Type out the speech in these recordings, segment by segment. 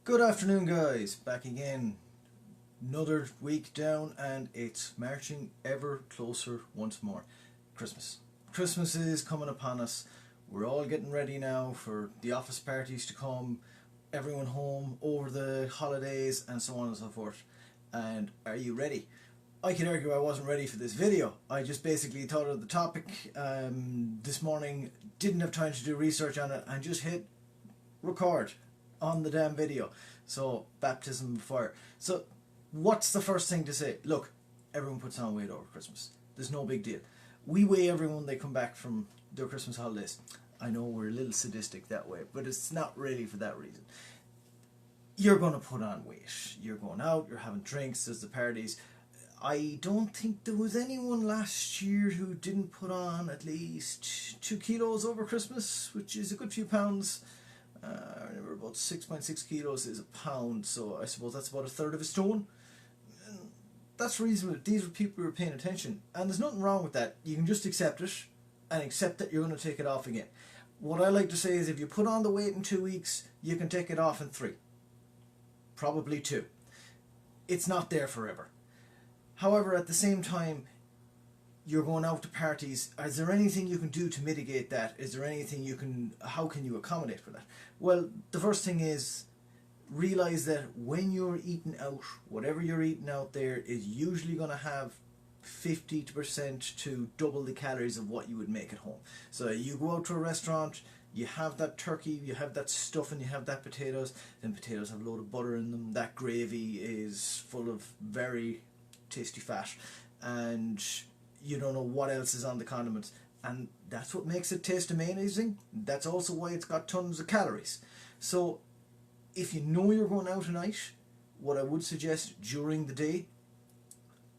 Good afternoon, guys. Back again. Another week down, and it's marching ever closer once more. Christmas. Christmas is coming upon us. We're all getting ready now for the office parties to come, everyone home over the holidays, and so on and so forth. And are you ready? I could argue I wasn't ready for this video. I just basically thought of the topic this morning, didn't have time to do research on it, and just hit record on the damn video. So, baptism of fire. So, what's the first thing to say? Look, everyone puts on weight over Christmas. There's no big deal. We weigh everyone when they come back from their Christmas holidays. I know we're a little sadistic that way, but it's not really for that reason. You're going to put on weight. You're going out, you're having drinks, there's the parties. I don't think there was anyone last year who didn't put on at least 2 kilos over Christmas, which is a good few pounds. I remember about 6.6 kilos is a pound, so I suppose that's about a third of a stone. That's reasonable. These were people who were paying attention, and there's nothing wrong with that. You can just accept it, and accept that you're going to take it off again. What I like to say is if you put on the weight in 2 weeks, you can take it off in 3. Probably 2. It's not there forever. However, at the same time, you're going out to parties. Is there anything you can do to mitigate that? Is there anything how can you accommodate for that? Well, the first thing is realize that when you're eating out, whatever you're eating out there is usually going to have 50% to double the calories of what you would make at home. So you go out to a restaurant, you have that turkey, you have that stuffing, you have that potatoes, then potatoes have a load of butter in them, that gravy is full of very tasty fat, and you don't know what else is on the condiments, and that's what makes it taste amazing. That's also why it's got tons of calories. So if you know you're going out tonight, what I would suggest during the day,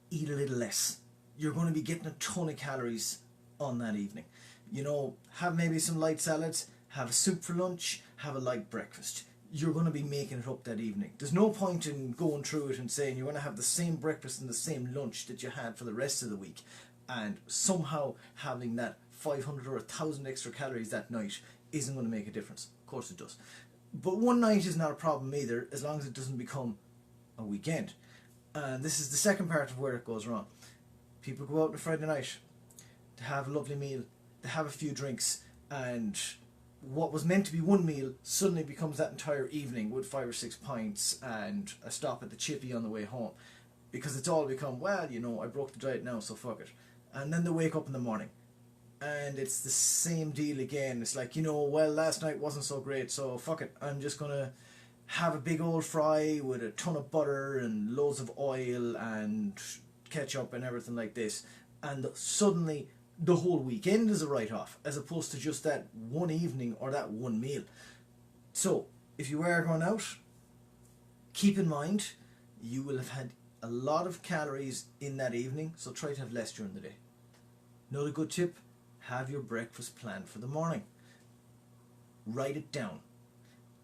eat a little less. You're going to be getting a ton of calories on that evening. You know, have maybe some light salads, have a soup for lunch, have a light breakfast. You're going to be making it up that evening. There's no point in going through it and saying you're going to have the same breakfast and the same lunch that you had for the rest of the week, and somehow having that 500 or 1,000 extra calories that night isn't going to make a difference. Of course it does. But one night is not a problem either, as long as it doesn't become a weekend. And this is the second part of where it goes wrong. People go out on a Friday night to have a lovely meal, to have a few drinks, and what was meant to be one meal suddenly becomes that entire evening with 5 or 6 pints and a stop at the chippy on the way home. Because it's all become, well, you know, I broke the diet now, so fuck it. And then they wake up in the morning and it's the same deal again. It's like, you know, well, last night wasn't so great, so fuck it. I'm just going to have a big old fry with a ton of butter and loads of oil and ketchup and everything like this. And suddenly the whole weekend is a write-off, as opposed to just that one evening or that one meal. So if you are going out, keep in mind you will have had a lot of calories in that evening, so try to have less during the day. Another good tip, have your breakfast planned for the morning. Write it down.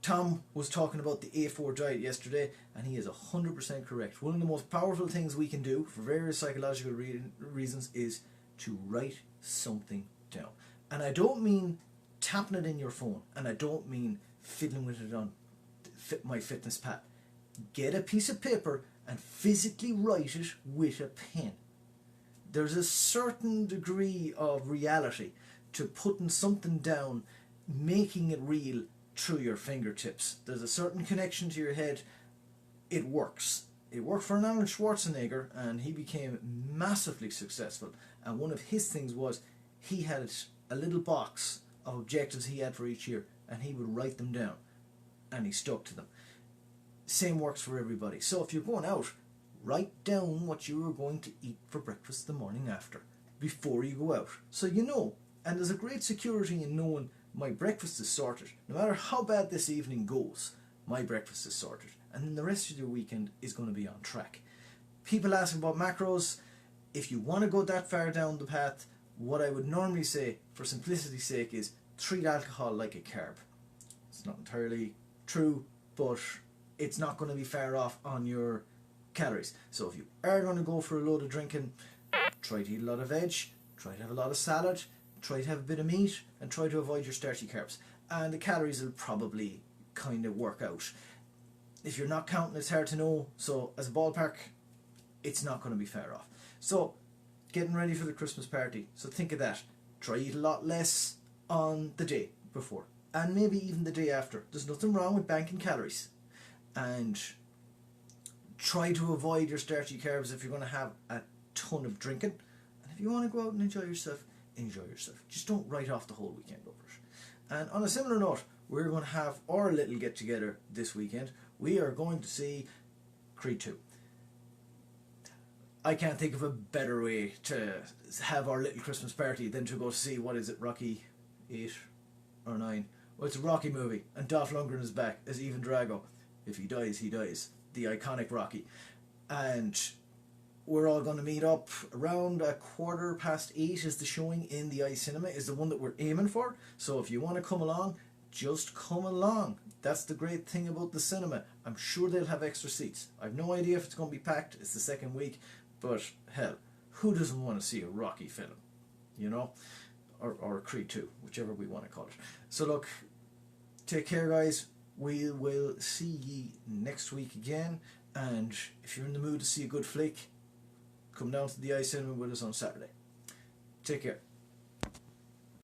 Tom was talking about the A4 diet yesterday, and he is 100% correct. One of the most powerful things we can do for various psychological reasons is to write something down. And I don't mean tapping it in your phone, and I don't mean fiddling with it on MyFitnessPal. Get a piece of paper and physically write it with a pen. There's a certain degree of reality to putting something down, making it real through your fingertips. There's a certain connection to your head. It works. It worked for Arnold Schwarzenegger, and he became massively successful. And one of his things was he had a little box of objectives he had for each year, and he would write them down, and he stuck to them. Same works for everybody. So if you're going out, write down what you are going to eat for breakfast the morning after, before you go out. So you know, and there's a great security in knowing my breakfast is sorted. No matter how bad this evening goes, my breakfast is sorted. And then the rest of your weekend is going to be on track. People ask about macros. If you want to go that far down the path, what I would normally say, for simplicity's sake, is treat alcohol like a carb. It's not entirely true, but it's not going to be far off on your calories. So if you are going to go for a load of drinking, try to eat a lot of veg, try to have a lot of salad, try to have a bit of meat, and try to avoid your starchy carbs. And the calories will probably kind of work out. If you're not counting, it's hard to know. So as a ballpark, it's not going to be far off. So getting ready for the Christmas party. So think of that. Try eat a lot less on the day before, and maybe even the day after. There's nothing wrong with banking calories. And try to avoid your starchy carbs if you're going to have a ton of drinking. And if you want to go out and enjoy yourself, enjoy yourself. Just don't write off the whole weekend over it. And on a similar note, we're going to have our little get together this weekend. We are going to see Creed 2. I can't think of a better way to have our little Christmas party than to go see, what is it, Rocky 8 or 9? Well, it's a Rocky movie, and Dolph Lundgren is back as Ivan Drago. If he dies, he dies. The iconic Rocky. And we're all going to meet up around 8:15 is the showing in the iCinema, is the one that we're aiming for. So if you want to come along, just come along. That's the great thing about the cinema. I'm sure they'll have extra seats. I've no idea if it's going to be packed. It's the second week. But hell, who doesn't want to see a Rocky film? You know? Or Creed 2, whichever we want to call it. So look, take care, guys. We will see ye next week again. And if you're in the mood to see a good flick, come down to the iCinema with us on Saturday. Take care.